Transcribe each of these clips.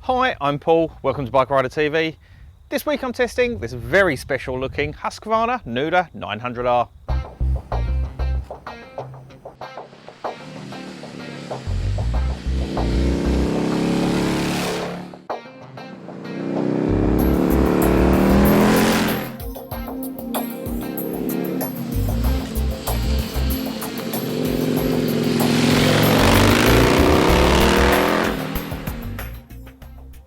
Hi, I'm Paul, welcome to Bike Rider TV. This week I'm testing this very special looking Husqvarna Nuda 900R.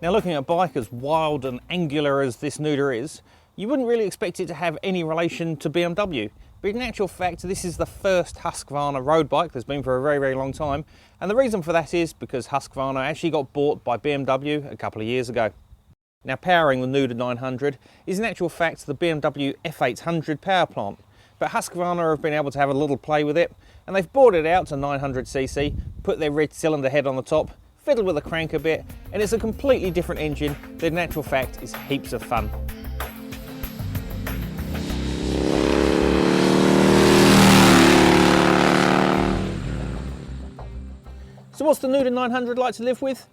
Now, looking at a bike as wild and angular as this Nuda is, you wouldn't really expect it to have any relation to BMW. But in actual fact, this is the first Husqvarna road bike there's been for a very, very long time. And the reason for that is because Husqvarna actually got bought by BMW a couple of years ago. Now, powering the Nuda 900 is in actual fact the BMW F800 power plant. But Husqvarna have been able to have a little play with it, and they've brought it out to 900cc, put their red cylinder head on the top, fiddle with the crank a bit, and it's a completely different engine that in actual fact is heaps of fun. So what's the Nuda 900 like to live with?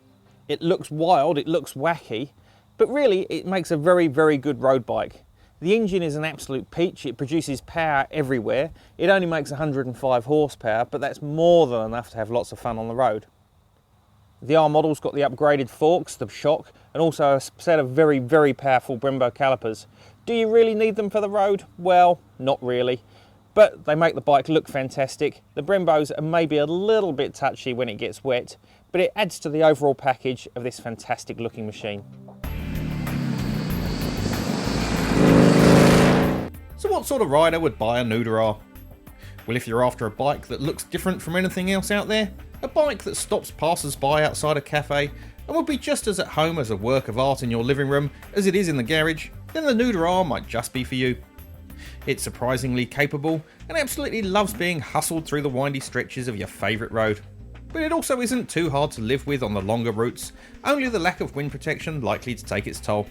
It looks wild, it looks wacky, but really it makes a very, very good road bike. The engine is an absolute peach, it produces power everywhere. It only makes 105 horsepower, but that's more than enough to have lots of fun on the road. The R model's got the upgraded forks, the shock, and also a set of very, very powerful Brembo calipers. Do you really need them for the road? Well, not really. But they make the bike look fantastic. The Brembos are maybe a little bit touchy when it gets wet, but it adds to the overall package of this fantastic looking machine. So what sort of rider would buy a Nuda R? Well, if you're after a bike that looks different from anything else out there, a bike that stops passers-by outside a cafe and will be just as at home as a work of art in your living room as it is in the garage, then the Nuda R might just be for you. It's surprisingly capable and absolutely loves being hustled through the windy stretches of your favourite road. But it also isn't too hard to live with on the longer routes, only the lack of wind protection likely to take its toll.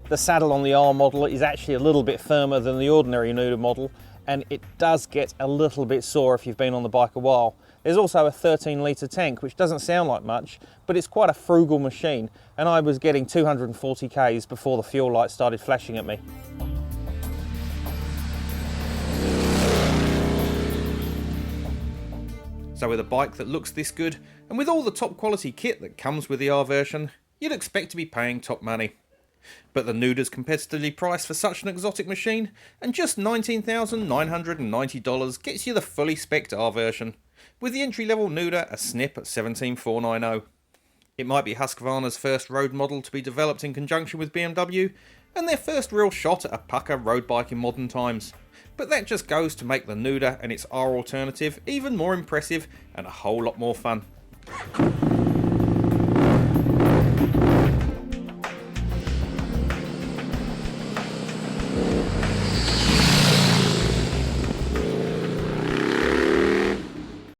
The saddle on the R model is actually a little bit firmer than the ordinary Nuda model, and it does get a little bit sore if you've been on the bike a while. There's also a 13-litre tank, which doesn't sound like much, but it's quite a frugal machine, and I was getting 240 k's before the fuel light started flashing at me. So with a bike that looks this good, and with all the top quality kit that comes with the R version, you'd expect to be paying top money. But the Nuda's competitively priced for such an exotic machine, and just $19,990 gets you the fully spec'd R version, with the entry-level Nuda a snip at $17,490. It might be Husqvarna's first road model to be developed in conjunction with BMW, and their first real shot at a pucker road bike in modern times. But that just goes to make the Nuda and its R alternative even more impressive and a whole lot more fun.